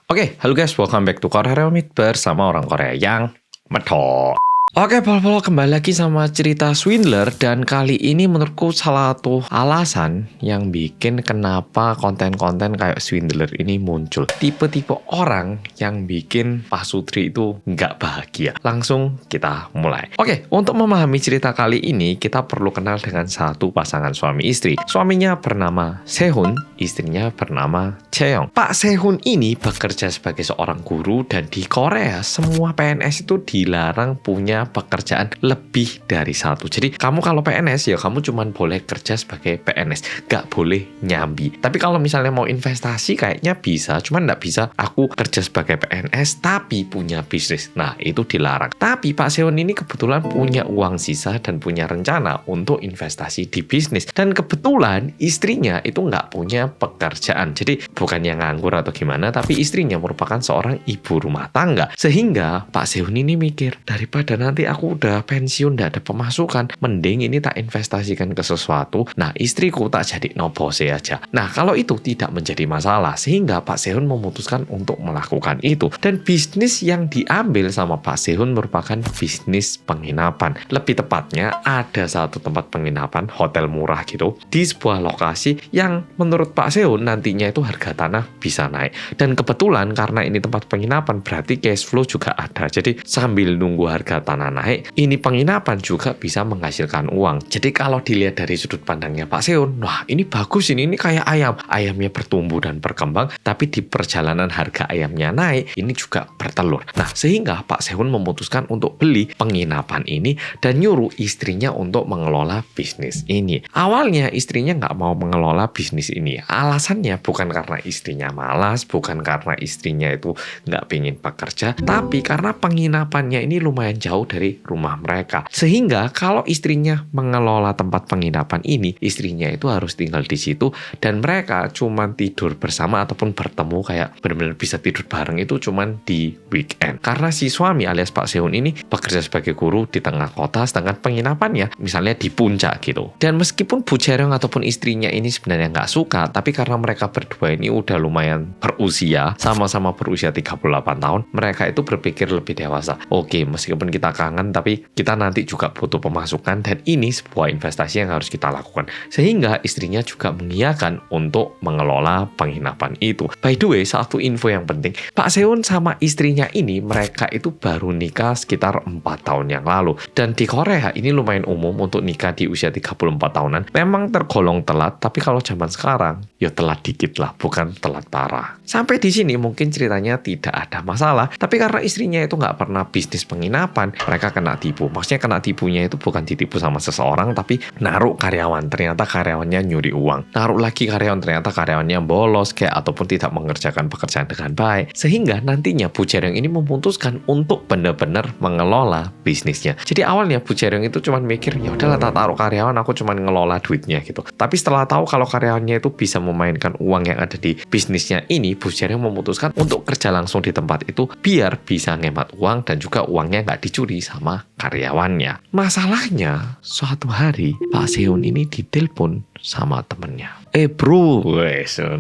Oke, halo guys, welcome back to Korea Meet bersama orang Korea yang medok. Oke, pol-pol kembali lagi sama cerita Swindler. Dan kali ini menurutku salah satu alasan yang bikin kenapa konten-konten kayak Swindler ini muncul. Tipe-tipe orang yang bikin Pak Sutri itu nggak bahagia. Langsung kita mulai. Oke, untuk memahami cerita kali ini, kita perlu kenal dengan satu pasangan suami istri. Suaminya bernama Sehun, istrinya bernama Cheong. Pak Sehun ini bekerja sebagai seorang guru, dan di Korea semua PNS itu dilarang punya pekerjaan lebih dari satu. Jadi kamu kalau PNS ya kamu cuman boleh kerja sebagai PNS, gak boleh nyambi. Tapi kalau misalnya mau investasi kayaknya bisa, cuman gak bisa aku kerja sebagai PNS tapi punya bisnis. Nah itu dilarang. Tapi Pak Sehun ini kebetulan punya uang sisa dan punya rencana untuk investasi di bisnis. Dan kebetulan istrinya itu gak punya pekerjaan. Jadi bukan yang nganggur atau gimana, tapi istrinya merupakan seorang ibu rumah tangga. Sehingga Pak Sehun ini mikir, daripada nanti aku udah pensiun gak ada pemasukan, mending ini tak investasikan ke sesuatu. Nah istriku tak jadi nobose aja. Nah kalau itu tidak menjadi masalah, sehingga Pak Sehun memutuskan untuk melakukan itu. Dan bisnis yang diambil sama Pak Sehun merupakan bisnis penginapan. Lebih tepatnya ada satu tempat penginapan, hotel murah gitu, di sebuah lokasi yang menurut Pak Sehun nantinya itu harga tanah bisa naik. Dan kebetulan karena ini tempat penginapan, berarti cash flow juga ada. Jadi sambil nunggu harga tanah naik, ini penginapan juga bisa menghasilkan uang. Jadi kalau dilihat dari sudut pandangnya Pak Sehun, wah ini bagus, ini kayak ayam. Ayamnya bertumbuh dan berkembang, tapi di perjalanan harga ayamnya naik, ini juga bertelur. Nah sehingga Pak Sehun memutuskan untuk beli penginapan ini dan nyuruh istrinya untuk mengelola bisnis ini. Awalnya istrinya nggak mau mengelola bisnis ini. Alasannya bukan karena istrinya malas, bukan karena istrinya itu nggak pengen bekerja, tapi karena penginapannya ini lumayan jauh dari rumah mereka. Sehingga kalau istrinya mengelola tempat penginapan ini, istrinya itu harus tinggal di situ, dan mereka cuman tidur bersama ataupun bertemu kayak benar-benar bisa tidur bareng itu cuman di weekend. Karena si suami alias Pak Sehun ini bekerja sebagai guru di tengah kota, sedangkan penginapannya misalnya di puncak gitu. Dan meskipun Bu Jerong ataupun istrinya ini sebenarnya nggak suka, tapi karena mereka berdua ini udah lumayan berusia, sama-sama berusia 38 tahun, mereka itu berpikir lebih dewasa. Oke, meskipun kita kangen, tapi kita nanti juga butuh pemasukan, dan ini sebuah investasi yang harus kita lakukan. Sehingga istrinya juga mengiyakan untuk mengelola penginapan itu. By the way, satu info yang penting, Pak Sehun sama istrinya ini, mereka itu baru nikah sekitar 4 tahun yang lalu. Dan di Korea ini lumayan umum untuk nikah di usia 34 tahunan. Memang tergolong telat, tapi kalau zaman sekarang, ya telat dikit lah, bukan telat parah. Sampai di sini mungkin ceritanya tidak ada masalah, tapi karena istrinya itu nggak pernah bisnis penginapan, mereka kena tipu. Maksudnya kena tipunya itu bukan ditipu sama seseorang, tapi naruh karyawan, ternyata karyawannya nyuri uang. Naruh lagi karyawan, ternyata karyawannya bolos kayak ataupun tidak mengerjakan pekerjaan dengan baik. Sehingga nantinya Bu Jerong ini memutuskan untuk benar-benar mengelola bisnisnya. Jadi awalnya Bu Jerong itu cuma mikir, ya udahlah tak taruh karyawan, aku cuma ngelola duitnya gitu. Tapi setelah tahu kalau karyawannya itu bisa memainkan uang yang ada di bisnisnya ini, Bu Jerong memutuskan untuk kerja langsung di tempat itu biar bisa ngemat uang dan juga uangnya nggak dicuri sama karyawannya. Masalahnya, suatu hari Pak Sehun ini ditelepon sama temennya. Bro,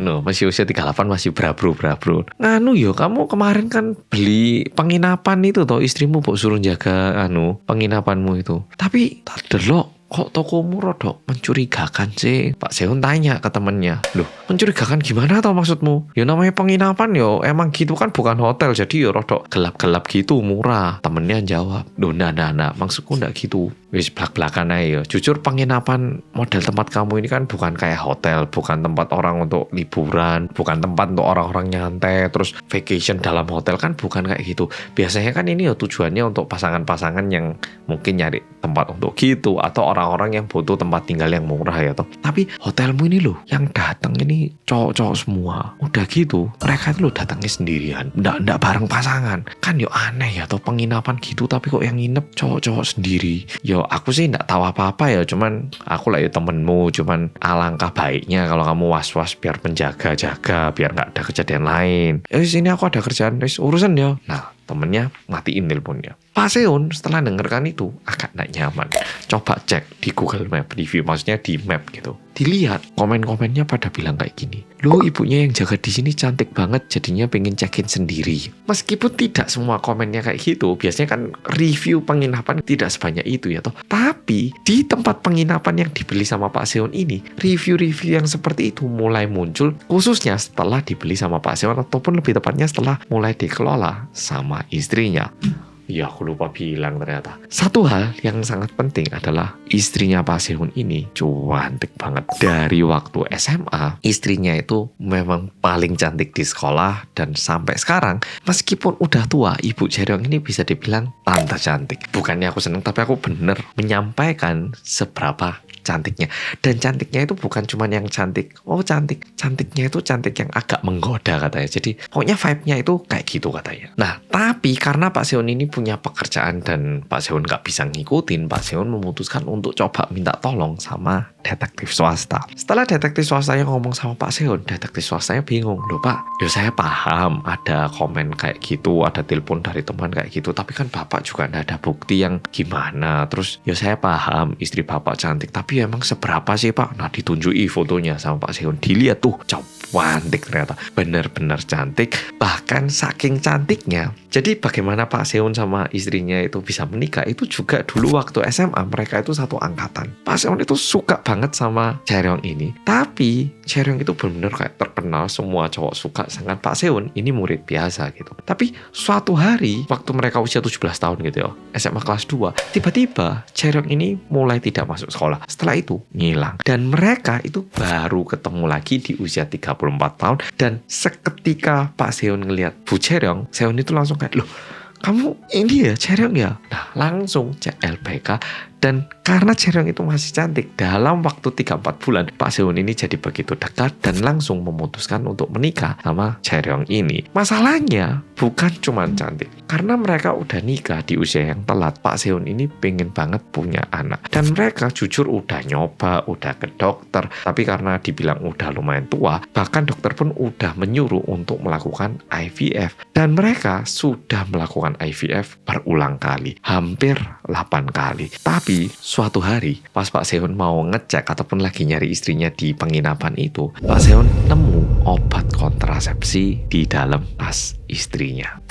no, masih usia 38 masih bro. Nganu yo, kamu kemarin kan beli penginapan itu toh, istrimu kok suruh jaga penginapanmu itu. Tapi tak delok, kok tokomu rodok mencurigakan sih? Pak Sehun tanya ke temennya, loh mencurigakan gimana tau maksudmu? Ya namanya penginapan yo, emang gitu kan, bukan hotel, jadi yo rodok gelap-gelap gitu, murah. Temennya jawab, loh nah, maksudku ndak gitu. Wis belak-belakan aja. Jujur penginapan model tempat kamu ini kan bukan kayak hotel, bukan tempat orang untuk liburan, bukan tempat untuk orang-orang nyantai terus vacation dalam hotel, kan bukan kayak gitu. Biasanya kan ini ya tujuannya untuk pasangan-pasangan yang mungkin nyari tempat untuk gitu, atau orang-orang yang butuh tempat tinggal yang murah ya toh. Tapi hotelmu ini loh yang datang ini cowok-cowok semua. Udah gitu mereka itu loh datangnya sendirian, ndak bareng pasangan. Kan yo aneh ya toh, penginapan gitu tapi kok yang nginep cowok-cowok sendiri. Yo aku sih nggak tahu apa-apa ya, cuman aku lah ya temenmu, cuman alangkah baiknya kalau kamu was-was biar penjaga-jaga, biar nggak ada kejadian lain. Sini aku ada kerjaan, urusan ya. Nah temennya matiin teleponnya. Pak Sehun setelah dengarkan itu agak nggak nyaman. Coba cek di Google Map review, maksudnya di map gitu. dilihat komen-komennya pada bilang kayak gini, loh ibunya yang jaga di sini cantik banget, jadinya pengen check-in sendiri. Meskipun tidak semua komennya kayak gitu, biasanya kan review penginapan tidak sebanyak itu ya toh. Tapi di tempat penginapan yang dibeli sama Pak Seon ini, review-review yang seperti itu mulai muncul, khususnya setelah dibeli sama Pak Seon, ataupun lebih tepatnya setelah mulai dikelola sama istrinya. Ya, aku lupa bilang ternyata. Satu hal yang sangat penting adalah istrinya Pak Sehun ini cantik banget. Dari waktu SMA, istrinya itu memang paling cantik di sekolah. Dan sampai sekarang, meskipun udah tua, Ibu Jaeryong ini bisa dibilang tante cantik. Bukannya aku seneng, tapi aku bener menyampaikan seberapa cantiknya. Dan cantiknya itu bukan cuma yang cantik, oh cantik. Cantiknya itu cantik yang agak menggoda katanya. Jadi pokoknya vibe-nya itu kayak gitu katanya. Nah, tapi karena Pak Sehun ini punya pekerjaan dan Pak Sehun gak bisa ngikutin, Pak Sehun memutuskan untuk coba minta tolong sama detektif swasta. Setelah detektif swastanya ngomong sama Pak Sehun, detektif swastanya bingung. Loh Pak, ya saya paham ada komen kayak gitu, ada telepon dari teman kayak gitu, tapi kan Bapak juga gak ada bukti yang gimana. Terus ya saya paham istri Bapak cantik, tapi emang seberapa sih Pak? Nah, ditunjuki fotonya sama Pak Sehun. Dilihat tuh, cantik ternyata. Bener-bener cantik. Bahkan saking cantiknya, jadi bagaimana Pak Sehun sama istrinya itu bisa menikah, itu juga dulu waktu SMA mereka itu satu angkatan. Pak Sehun itu suka banget sama Jaeryong ini. Tapi Jaeryong itu benar-benar kayak terkenal, semua cowok suka. Sangat Pak Sehun ini murid biasa gitu. Tapi suatu hari waktu mereka usia 17 tahun gitu ya, SMA kelas 2, tiba-tiba Jaeryong ini mulai tidak masuk sekolah. Setelah itu ngilang. Dan mereka itu baru ketemu lagi di usia 34 tahun. Dan seketika Pak Sehun ngelihat Bu Jaeryong, Sehun itu langsung kayak, loh kamu ini ya Jaeryong ya? Nah, langsung cek LPK. Dan karena Jaeryong itu masih cantik, dalam waktu 3-4 bulan Pak Sehun ini jadi begitu dekat dan langsung memutuskan untuk menikah sama Jaeryong ini. Masalahnya bukan cuma cantik, karena mereka udah nikah di usia yang telat. Pak Sehun ini pengen banget punya anak, dan mereka jujur udah nyoba, udah ke dokter, tapi karena dibilang udah lumayan tua, bahkan dokter pun udah menyuruh untuk melakukan IVF. Dan mereka sudah melakukan IVF berulang kali, hampir 8 kali. Tapi suatu hari pas Pak Sehun mau ngecek ataupun lagi nyari istrinya di penginapan itu, Pak Sehun nemu obat kontrasepsi di dalam tas istrinya.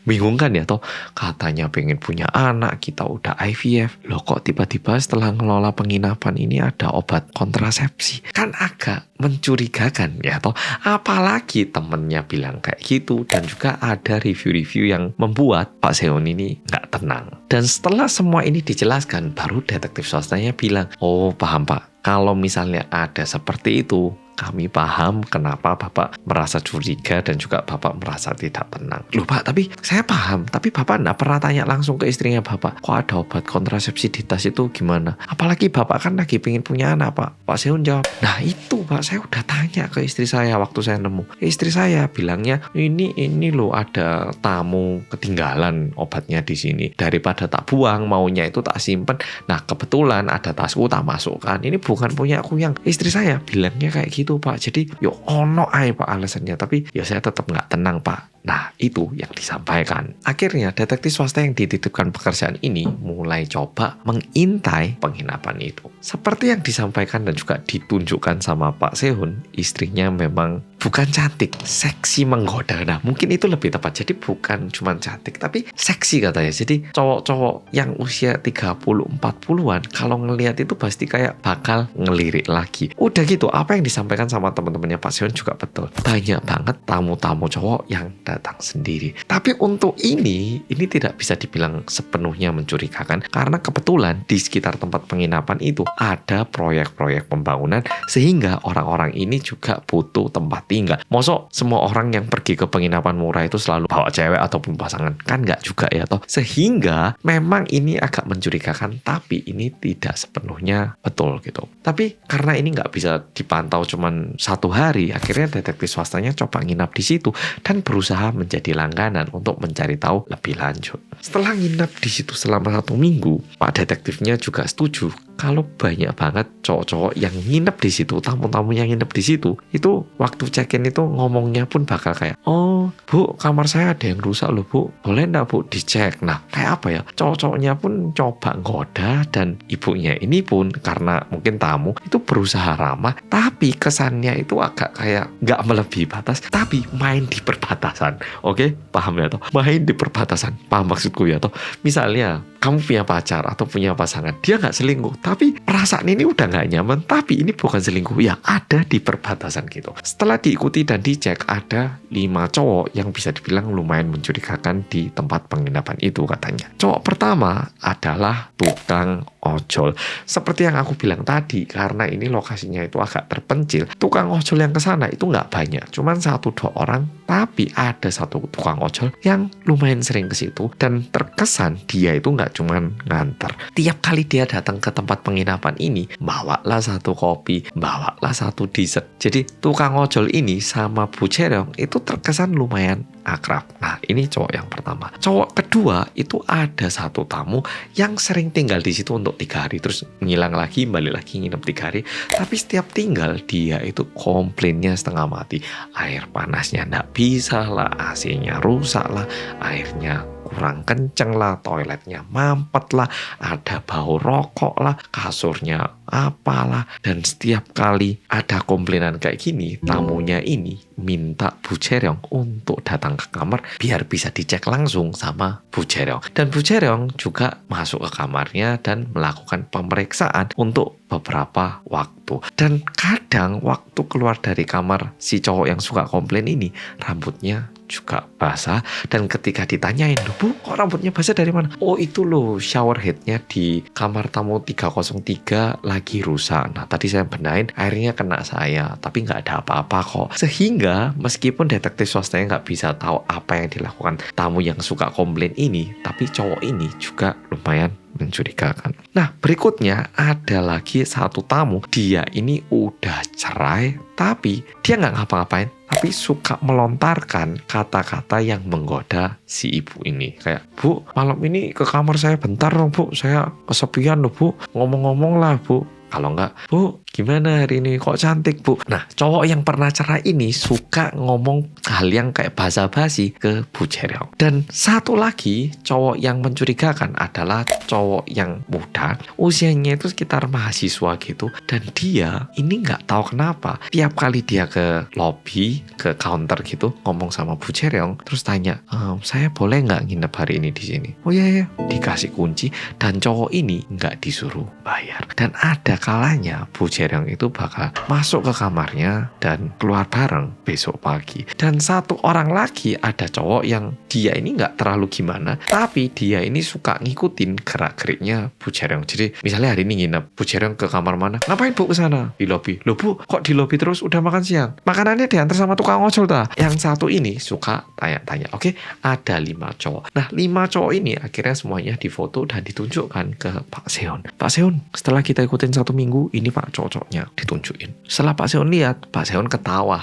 Bingung kan ya toh, katanya pengen punya anak, kita udah IVF, loh kok tiba-tiba setelah ngelola penginapan ini ada obat kontrasepsi. Kan agak mencurigakan ya toh, apalagi temennya bilang kayak gitu. Dan juga ada review-review yang membuat Pak Sehun ini nggak tenang. Dan setelah semua ini dijelaskan, baru detektif swastanya bilang, oh paham Pak, kalau misalnya ada seperti itu, kami paham kenapa Bapak merasa curiga dan juga Bapak merasa tidak tenang. Loh Pak, tapi saya paham. Tapi Bapak enggak pernah tanya langsung ke istrinya Bapak, kok ada obat kontrasepsi di tas itu gimana? Apalagi Bapak kan lagi pengen punya anak Pak. Pak Sehun jawab, nah itu Pak, saya udah tanya ke istri saya waktu saya nemu. Istri saya bilangnya, ini loh ada tamu ketinggalan obatnya di sini. Daripada tak buang, maunya itu tak simpen. Nah kebetulan ada tasku tak masukkan. Ini bukan punya aku yang istri saya bilangnya kayak gitu Pak. Jadi yo ono ae Pak alasannya, tapi ya saya tetap nggak tenang Pak. Nah itu yang disampaikan. Akhirnya detektif swasta yang dititipkan pekerjaan ini mulai coba mengintai penginapan itu. Seperti yang disampaikan dan juga ditunjukkan sama Pak Sehun, istrinya memang bukan cantik, seksi menggoda. Nah mungkin itu lebih tepat. Jadi bukan cuma cantik, tapi seksi katanya. Jadi cowok-cowok yang usia 30-40an kalau ngelihat itu pasti kayak bakal ngelirik lagi. Udah gitu, apa yang disampaikan sama teman-temannya Pak Sehun juga betul. Banyak banget tamu-tamu cowok yang datang sendiri. Tapi untuk ini tidak bisa dibilang sepenuhnya mencurigakan, karena kebetulan di sekitar tempat penginapan itu ada proyek-proyek pembangunan, sehingga orang-orang ini juga butuh tempat tinggal. Mosok semua orang yang pergi ke penginapan murah itu selalu bawa cewek ataupun pasangan? Kan nggak juga ya toh. Sehingga memang ini agak mencurigakan, tapi ini tidak sepenuhnya betul gitu. Tapi karena ini nggak bisa dipantau cuman 1 hari, akhirnya detektif swastanya coba nginap di situ dan berusaha menjadi langganan untuk mencari tahu lebih lanjut. Setelah nginap di situ selama 1 minggu, Pak detektifnya juga setuju kalau banyak banget cowok-cowok yang nginep di situ, tamu-tamu yang nginep di situ, itu waktu check-in itu ngomongnya pun bakal kayak, oh bu, kamar saya ada yang rusak loh bu, boleh nggak bu dicek? Nah kayak apa ya, cowok-cowoknya pun coba ngoda, dan ibunya ini pun karena mungkin tamu itu berusaha ramah, tapi kesannya itu agak kayak nggak melebihi batas, tapi main di perbatasan. Oke, paham ya toh? Main di perbatasan, paham maksudku ya toh? Misalnya kamu punya pacar atau punya pasangan, dia nggak selingkuh, tapi perasaan ini udah nggak nyaman, tapi ini bukan selingkuh, ya ada di perbatasan gitu. Setelah diikuti dan dicek, ada 5 cowok yang bisa dibilang lumayan mencurigakan di tempat penginapan itu katanya. Cowok pertama adalah tukang ojol. Seperti yang aku bilang tadi, karena ini lokasinya itu agak terpencil, tukang ojol yang kesana itu nggak banyak, cuman 1-2 orang, tapi ada satu tukang ojol yang lumayan sering ke situ, dan terkesan dia itu nggak cuman nganter. Tiap kali dia datang ke tempat penginapan ini, bawalah 1 kopi, bawalah 1 dessert. Jadi tukang ojol ini sama Bu Cerong itu terkesan lumayan akrab. Nah ini cowok yang pertama. Cowok kedua itu ada 1 tamu yang sering tinggal di situ untuk 3 hari, terus ngilang lagi, balik lagi nginep 3 hari. Tapi setiap tinggal dia itu komplainnya setengah mati. Air panasnya nggak bisa lah, AC-nya rusak lah, airnya kurang kenceng lah, toiletnya mampet lah, ada bau rokok lah, kasurnya apalah. Dan setiap kali ada komplainan kayak gini, tamunya ini minta Bu Cerong untuk datang ke kamar biar bisa dicek langsung sama Bu Cerong. Dan Bu Cerong juga masuk ke kamarnya dan melakukan pemeriksaan untuk beberapa waktu. Dan kadang waktu keluar dari kamar si cowok yang suka komplain ini, rambutnya juga basah, dan ketika ditanyain, Bu, kok rambutnya basah dari mana? Oh itu loh, shower headnya di kamar tamu 303 lagi rusak. Nah tadi saya benahin, airnya kena saya, tapi nggak ada apa-apa kok. Sehingga meskipun detektif swastanya nggak bisa tahu apa yang dilakukan tamu yang suka komplain ini, tapi cowok ini juga lumayan mencurigakan. Nah berikutnya ada lagi 1 tamu, dia ini udah cerai, tapi dia nggak ngapa-ngapain, tapi suka melontarkan kata-kata yang menggoda si ibu ini. Kayak, Bu, malam ini ke kamar saya bentar dong Bu, saya kesepian loh Bu, ngomong-ngomong lah Bu. Kalau enggak, Bu, gimana hari ini? Kok cantik Bu? Nah, cowok yang pernah cerai ini suka ngomong hal yang kayak basa-basi ke Bu Cerong. Dan 1 lagi, cowok yang mencurigakan adalah cowok yang muda, usianya itu sekitar mahasiswa gitu. Dan dia ini nggak tahu kenapa, tiap kali dia ke lobby, ke counter gitu, ngomong sama Bu Cerong, terus tanya, saya boleh nggak nginep hari ini di sini? Oh iya, dikasih kunci, dan cowok ini nggak disuruh bayar. Dan ada kalanya Bu Cerong itu bakal masuk ke kamarnya dan keluar bareng besok pagi. Dan 1 orang lagi ada cowok yang dia ini nggak terlalu gimana, tapi dia ini suka ngikutin gerak-geriknya Bu Cerong. Jadi misalnya hari ini nginep, Bu Cerong ke kamar mana? Ngapain Bu ke sana? Di lobby. Loh Bu, kok di lobby terus? Udah makan siang? Makanannya diantar sama tukang ojol ta? Yang 1 ini suka tanya-tanya. Oke, ada 5 cowok. Nah 5 cowok ini akhirnya semuanya difoto dan ditunjukkan ke Pak Seon. Pak Seon, setelah kita ikutin 1 minggu, ini Pak cowok-cowoknya ditunjukin. Setelah Pak Seon lihat, Pak Seon ketawa.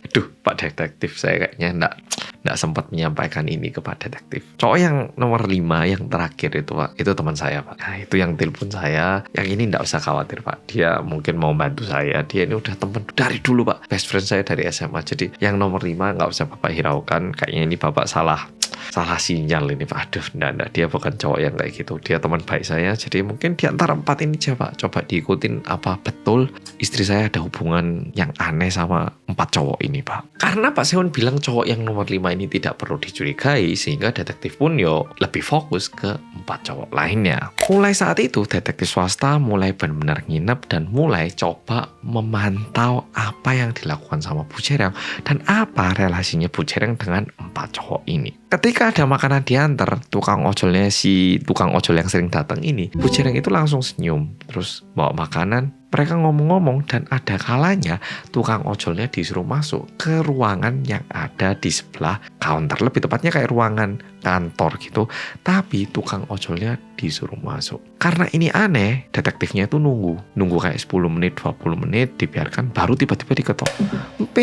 Duh, Pak detektif, saya kayaknya nggak sempat menyampaikan ini ke Pak detektif. Cowok yang nomor 5 yang terakhir itu Pak, itu teman saya Pak. Nah itu yang telepon saya. Yang ini nggak usah khawatir Pak, dia mungkin mau bantu saya. Dia ini udah temen dari dulu Pak, best friend saya dari SMA. Jadi yang nomor 5 nggak usah Bapak hiraukan. Kayaknya ini Bapak salah sinyal ini Pak. Aduh, enggak, dia bukan cowok yang kayak gitu, dia teman baik saya. Jadi mungkin di antara 4 ini aja Pak, coba diikutin apa betul istri saya ada hubungan yang aneh sama 4 cowok ini Pak. Karena Pak Seon bilang cowok yang nomor 5 ini tidak perlu dicurigai, sehingga detektif pun lebih fokus ke 4 cowok lainnya. Mulai saat itu detektif swasta mulai benar-benar nginep dan mulai coba memantau apa yang dilakukan sama Bu Cerong dan apa relasinya Bu Cerong dengan 4 cowok ini. Ketika ada makanan diantar, tukang ojol yang sering datang ini, Bu Cerong itu langsung senyum, terus bawa makanan. Mereka ngomong-ngomong dan ada kalanya tukang ojolnya disuruh masuk ke ruangan yang ada di sebelah counter. Lebih tepatnya kayak ruangan kantor gitu. Tapi tukang ojolnya disuruh masuk. Karena ini aneh, detektifnya itu nunggu kayak 10 menit, 20 menit, dibiarkan, baru tiba-tiba diketok.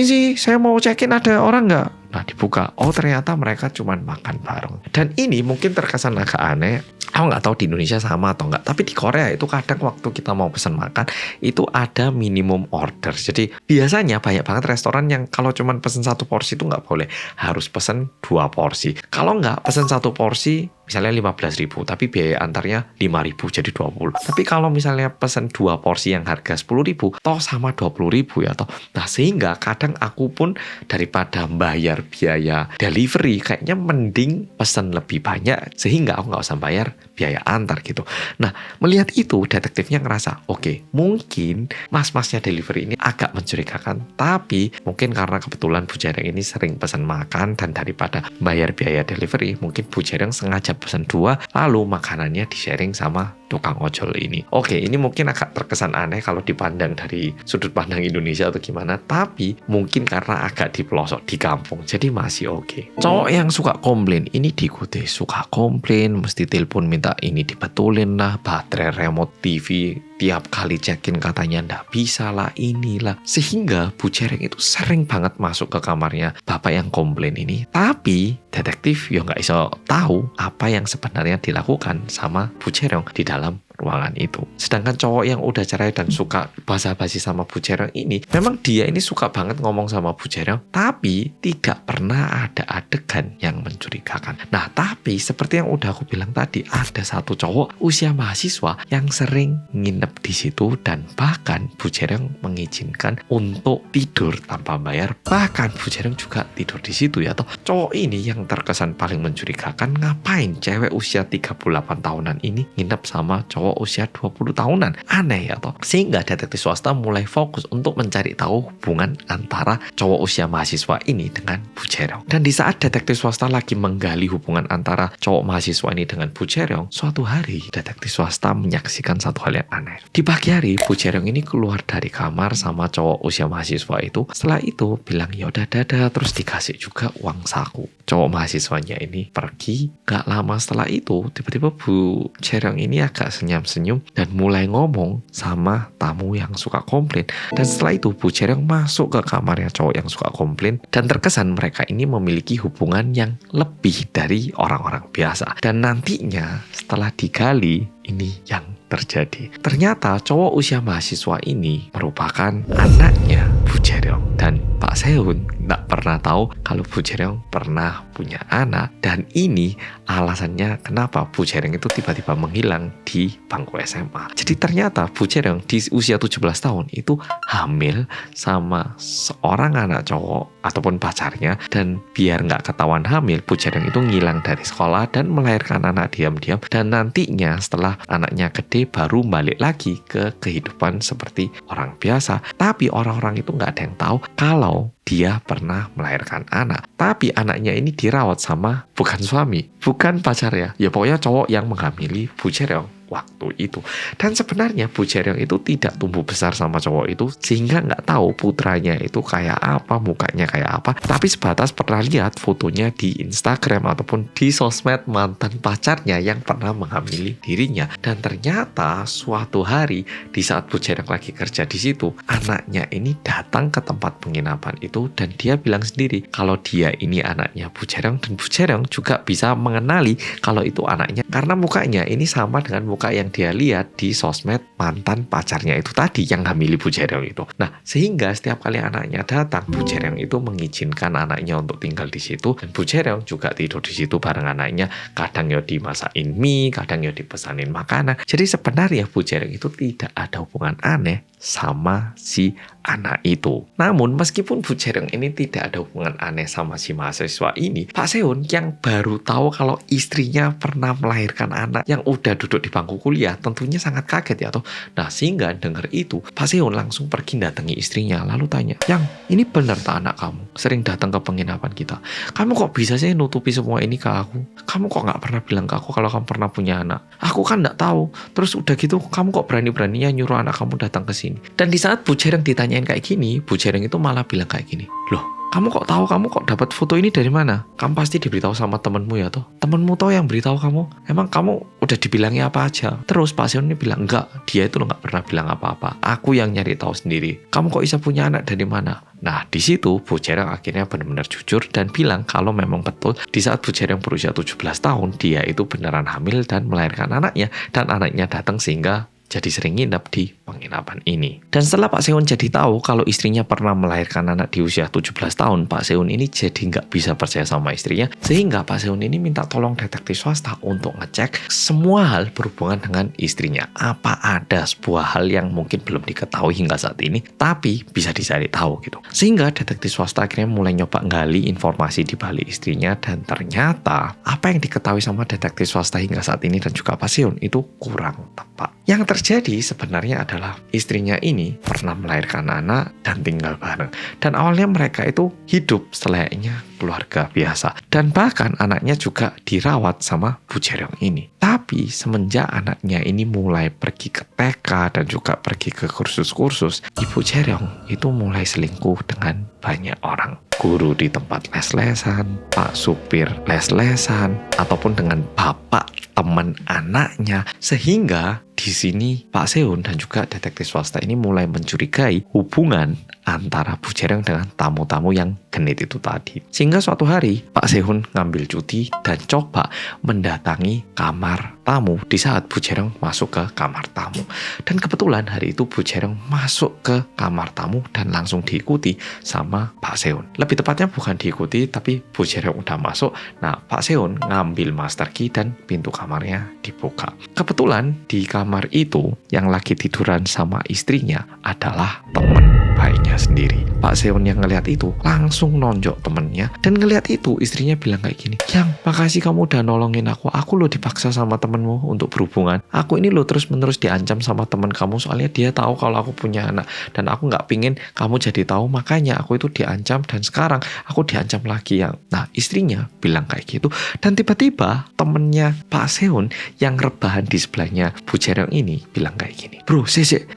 Sih, saya mau cekin ada orang nggak? Nah dibuka, oh ternyata mereka cuma makan bareng. Dan ini mungkin terkesan agak aneh, Aku nggak tahu di Indonesia sama atau nggak, tapi di Korea itu kadang waktu kita mau pesan makan itu ada minimum order. Jadi biasanya banyak banget restoran yang kalau cuman pesan 1 porsi itu nggak boleh, harus pesan 2 porsi. Kalau nggak pesan 1 porsi misalnya 15.000, tapi biaya antarnya 5.000 jadi 20. Tapi kalau misalnya pesan 2 porsi yang harga 10.000, toh sama 20.000 ya toh. Nah sehingga kadang aku pun daripada bayar biaya delivery, kayaknya mending pesan lebih banyak sehingga aku nggak usah bayar biaya antar gitu. Nah melihat itu detektifnya ngerasa oke, mungkin mas-masnya delivery ini agak mencurigakan, tapi mungkin karena kebetulan Bu Jereng ini sering pesan makan dan daripada bayar biaya delivery, mungkin Bu Jereng sengaja pesan 2 lalu makanannya di-sharing sama tukang ojol ini. Oke, ini mungkin agak terkesan aneh kalau dipandang dari sudut pandang Indonesia atau gimana, tapi mungkin karena agak di pelosok di kampung, jadi masih oke. Cowok yang suka komplain ini diikuti, suka komplain, mesti telepon minta ini dibetulin lah, baterai remote TV tiap kali check-in katanya ndak bisa lah, inilah. Sehingga Bu Jereng itu sering banget masuk ke kamarnya bapak yang komplain ini. Tapi detektif ya nggak bisa tahu apa yang sebenarnya dilakukan sama Bu Jereng di dalam ruangan itu. Sedangkan cowok yang udah cerai dan suka basa-basi sama Bu Jereng ini, memang dia ini suka banget ngomong sama Bu Jereng, tapi tidak pernah ada adegan yang mencurigakan. Nah, tapi seperti yang udah aku bilang tadi, ada satu cowok usia mahasiswa yang sering nginep di situ dan bahkan Bu Jereng mengizinkan untuk tidur tanpa bayar. Bahkan Bu Jereng juga tidur di situ ya toh. Cowok ini yang terkesan paling mencurigakan, ngapain cewek usia 38 tahunan ini nginep sama cowok usia 20 tahunan. Aneh ya toh. Sehingga detektif swasta mulai fokus untuk mencari tahu hubungan antara cowok usia mahasiswa ini dengan Bu Jereng. Dan di saat detektif swasta lagi menggali hubungan antara cowok mahasiswa ini dengan Bu Jereng, suatu hari detektif swasta menyaksikan satu hal yang aneh. Di pagi hari Bu Jereng ini keluar dari kamar sama cowok usia mahasiswa itu. Setelah itu bilang yaudah dadah, terus dikasih juga uang saku. Cowok mahasiswanya ini pergi. Gak lama setelah itu tiba-tiba Bu Jereng ini agak senyum-senyum dan mulai ngomong sama tamu yang suka komplain. Dan setelah itu Bu Jereng masuk ke kamarnya cowok yang suka komplain, dan terkesan mereka ini memiliki hubungan yang lebih dari orang-orang biasa. Dan nantinya setelah digali, ini yang terjadi. Ternyata cowok usia mahasiswa ini merupakan anaknya Bu Jereng. Dan Pak Sehun nggak pernah tahu kalau Bu Jereng pernah punya anak. Dan ini alasannya kenapa Bu Jereng itu tiba-tiba menghilang di bangku SMA. Jadi ternyata Bu Jereng di usia 17 tahun itu hamil sama seorang anak cowok ataupun pacarnya. Dan biar nggak ketahuan hamil, Bu Jereng itu ngilang dari sekolah dan melahirkan anak diam-diam. Dan nantinya setelah anaknya gede baru balik lagi ke kehidupan seperti orang biasa. Tapi orang-orang itu nggak ada yang tahu kalau dia pernah melahirkan anak. Tapi anaknya ini dirawat sama bukan suami, bukan pacar ya. Ya pokoknya cowok yang menghamili Bu Jereng waktu itu. Dan sebenarnya Bu Jereng itu tidak tumbuh besar sama cowok itu, sehingga nggak tahu putranya itu kayak apa, mukanya kayak apa. Tapi sebatas pernah lihat fotonya di Instagram ataupun di sosmed mantan pacarnya yang pernah menghamili dirinya. Dan ternyata suatu hari di saat Bu Jereng lagi kerja di situ, anaknya ini datang ke tempat penginapan itu dan dia bilang sendiri kalau dia ini anaknya Bu Jereng, dan Bu Jereng juga bisa mengenali kalau itu anaknya karena mukanya ini sama dengan muka yang dia lihat di sosmed mantan pacarnya itu tadi yang hamili Bu Jereng itu. Nah, sehingga setiap kali anaknya datang, Bu Jereng itu mengizinkan anaknya untuk tinggal di situ, dan Bu Jereng juga tidur di situ bareng anaknya. Kadang ya dimasakin mie, kadang ya dipesanin makanan. Jadi sebenarnya Bu Jereng itu tidak ada hubungan aneh sama si anak itu. Namun meskipun Bu Jereng ini tidak ada hubungan aneh sama si mahasiswa ini, Pak Sehun yang baru tahu kalau istrinya pernah melahirkan anak yang udah duduk di bangku kuliah tentunya sangat kaget ya toh. Nah sehingga dengar itu Pak Sehun langsung pergi datangi istrinya lalu tanya, "Yang, ini benar tak anak kamu sering datang ke penginapan kita? Kamu kok bisa sih nutupi semua ini ke aku? Kamu kok nggak pernah bilang ke aku kalau kamu pernah punya anak? Aku kan nggak tahu. Terus udah gitu kamu kok berani-beraninya nyuruh anak kamu datang ke sini? ini. Dan di saat Bu Jereng ditanyain kayak gini, Bu Jereng itu malah bilang kayak gini, loh, kamu kok tahu, kamu kok dapat foto ini dari mana? Kamu pasti diberitahu sama temenmu ya toh? Temenmu toh yang beritahu kamu? Emang kamu udah dibilangin apa aja? Terus Pak Seon ini bilang, enggak, dia itu nggak pernah bilang apa-apa. Aku yang nyari tahu sendiri. Kamu kok bisa punya anak dari mana? Nah, di situ Bu Jereng akhirnya benar-benar jujur dan bilang kalau memang betul di saat Bu Jereng berusia 17 tahun, dia itu beneran hamil dan melahirkan anaknya. Dan anaknya datang sehingga jadi sering nginep di penginapan ini. Dan setelah Pak Seon jadi tahu kalau istrinya pernah melahirkan anak di usia 17 tahun, Pak Seon ini jadi nggak bisa percaya sama istrinya, sehingga Pak Seon ini minta tolong detektif swasta untuk ngecek semua hal berhubungan dengan istrinya. Apa ada sebuah hal yang mungkin belum diketahui hingga saat ini, tapi bisa dicari tahu gitu. Sehingga detektif swasta akhirnya mulai nyoba gali informasi di balik istrinya, dan ternyata apa yang diketahui sama detektif swasta hingga saat ini dan juga Pak Seon itu kurang tepat. Yang terjadi sebenarnya adalah istrinya ini pernah melahirkan anak dan tinggal bareng. Dan awalnya mereka itu hidup selayaknya keluarga biasa. Dan bahkan anaknya juga dirawat sama Bu Jereng ini. Tapi semenjak anaknya ini mulai pergi ke TK dan juga pergi ke kursus-kursus, Ibu Jereng itu mulai selingkuh dengan banyak orang. Guru di tempat les-lesan, Pak supir les-lesan, ataupun dengan bapak teman anaknya. Sehingga di sini Pak Seon dan juga detektif swasta ini mulai mencurigai hubungan antara Bu Jereng dengan tamu-tamu yang genit itu tadi. Sehingga suatu hari Pak Seon ngambil cuti dan coba mendatangi kamar tamu di saat Bu Jereng masuk ke kamar tamu. Dan kebetulan hari itu Bu Jereng masuk ke kamar tamu dan langsung diikuti sama Pak Seon. Lebih tepatnya bukan diikuti, tapi Bu Jereng udah masuk. Nah, Pak Seon ngambil master key dan pintu kamarnya dibuka. Kebetulan di kamar itu yang lagi tiduran sama istrinya adalah temen bayinya sendiri. Pak Seon yang ngelihat itu langsung nonjok temennya, dan ngelihat itu istrinya bilang kayak gini, "Yang, makasih kamu udah nolongin aku. Aku lo dipaksa sama temenmu untuk berhubungan. Aku ini lo terus-menerus diancam sama temen kamu, soalnya dia tahu kalau aku punya anak dan aku nggak pingin kamu jadi tahu, makanya aku itu diancam dan sekarang aku diancam lagi." Yang, nah, istrinya bilang kayak gitu, dan tiba-tiba temennya Pak Seon yang rebahan di sebelahnya Bu Jereng ini bilang kayak gini, "Bro,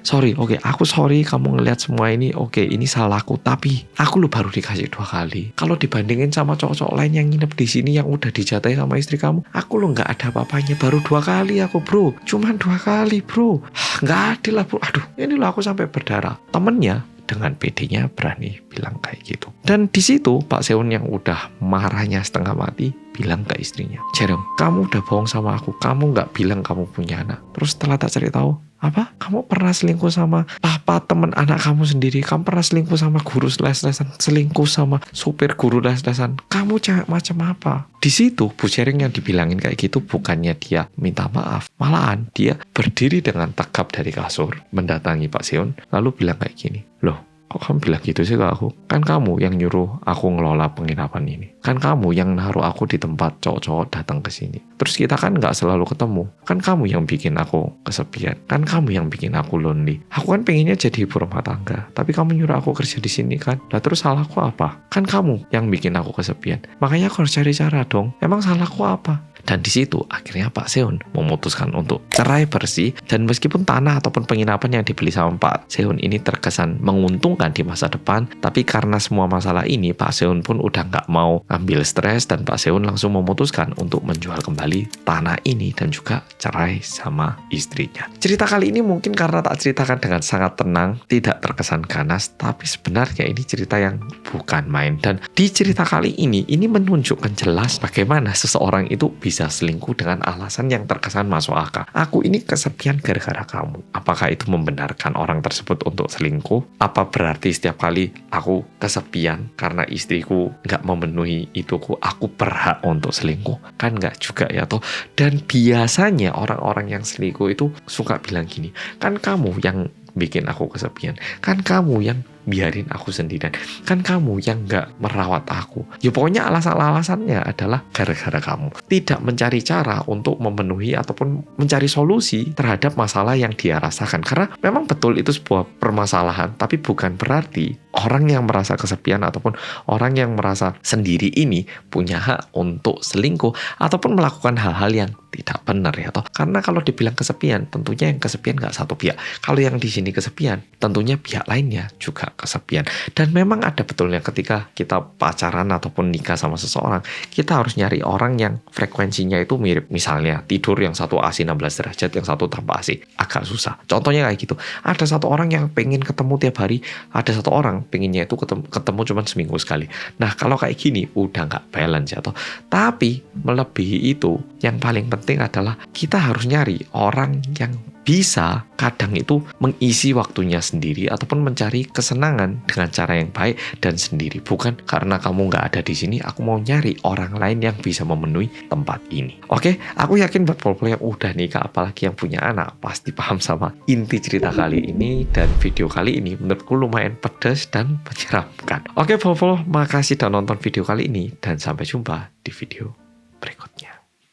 sorry, oke, aku sorry kamu ngelihat semua ini, oke, ini salahku, tapi aku lo baru dikasih 2 kali. Kalau dibandingin sama cowok-cowok lain yang nginep di sini yang udah dijatahi sama istri kamu, aku lo nggak ada apa-apanya, baru 2 kali aku, bro, cuman 2 kali, bro, nggak adil lah, bro. Aduh, ini lo aku sampai berdarah." Temennya dengan PD-nya berani bilang kayak gitu. Dan di situ Pak Seon yang udah marahnya setengah mati bilang ke istrinya, "Jereng, kamu udah bohong sama aku. Kamu nggak bilang kamu punya anak. Terus setelah tak cari tahu, apa? Kamu pernah selingkuh sama papa temen anak kamu sendiri. Kamu pernah selingkuh sama guru les-lesan. Selingkuh sama supir guru les-lesan. Kamu cewek macam apa?" Di situ Bu Jereng yang dibilangin kayak gitu, bukannya dia minta maaf, malahan dia berdiri dengan tegap dari kasur, mendatangi Pak Seon, lalu bilang kayak gini, "Loh, kok kamu bilang gitu sih ke aku? Kan kamu yang nyuruh aku ngelola penginapan ini. Kan kamu yang naruh aku di tempat cowok-cowok datang ke sini. Terus kita kan nggak selalu ketemu. Kan kamu yang bikin aku kesepian. Kan kamu yang bikin aku lonely. Aku kan pengennya jadi ibu rumah tangga. Tapi kamu nyuruh aku kerja di sini kan. Lah terus salahku apa? Kan kamu yang bikin aku kesepian. Makanya aku harus cari cara dong. Emang salahku apa?" Dan di situ akhirnya Pak Seon memutuskan untuk cerai bersih, dan meskipun tanah ataupun penginapan yang dibeli sama Pak Seon ini terkesan menguntungkan di masa depan, tapi karena semua masalah ini Pak Seon pun udah nggak mau ngambil stres, dan Pak Seon langsung memutuskan untuk menjual kembali tanah ini dan juga cerai sama istrinya. Cerita kali ini mungkin karena tak ceritakan dengan sangat tenang, tidak terkesan ganas, tapi sebenarnya ini cerita yang bukan main. Dan di cerita kali ini menunjukkan jelas bagaimana seseorang itu bisa selingkuh dengan alasan yang terkesan masuk akal. "Aku ini kesepian gara-gara kamu." Apakah itu membenarkan orang tersebut untuk selingkuh? Apa berarti setiap kali aku kesepian karena istriku nggak memenuhi ituku, aku berhak untuk selingkuh? Kan nggak juga ya toh. Dan biasanya orang-orang yang selingkuh itu suka bilang gini, "Kan kamu yang bikin aku kesepian, kan kamu yang biarin aku sendirian, kan kamu yang gak merawat aku." Ya pokoknya alasan-alasannya adalah gara-gara kamu. Tidak mencari cara untuk memenuhi ataupun mencari solusi terhadap masalah yang dia rasakan. Karena memang betul itu sebuah permasalahan, tapi bukan berarti orang yang merasa kesepian ataupun orang yang merasa sendiri ini punya hak untuk selingkuh ataupun melakukan hal-hal yang tidak benar ya toh. Karena kalau dibilang kesepian, tentunya yang kesepian nggak satu pihak. Kalau yang di sini kesepian, tentunya pihak lainnya juga kesepian. Dan memang ada betulnya ketika kita pacaran ataupun nikah sama seseorang, kita harus nyari orang yang frekuensinya itu mirip. Misalnya tidur yang satu AC 16 derajat, yang satu tanpa AC, agak susah. Contohnya kayak gitu. Ada satu orang yang pengen ketemu tiap hari, ada satu orang pengennya itu ketemu cuma seminggu sekali. Nah kalau kayak gini udah nggak balance ya toh. Tapi melebihi itu, yang paling penting adalah kita harus nyari orang yang bisa kadang itu mengisi waktunya sendiri ataupun mencari kesenangan dengan cara yang baik dan sendiri. Bukan karena kamu nggak ada di sini, aku mau nyari orang lain yang bisa memenuhi tempat ini. Oke, aku yakin buat pol-pol yang udah nikah, apalagi yang punya anak, pasti paham sama inti cerita kali ini. Dan video kali ini menurutku lumayan pedas dan menyeramkan. Oke pol-pol, makasih udah nonton video kali ini dan sampai jumpa di video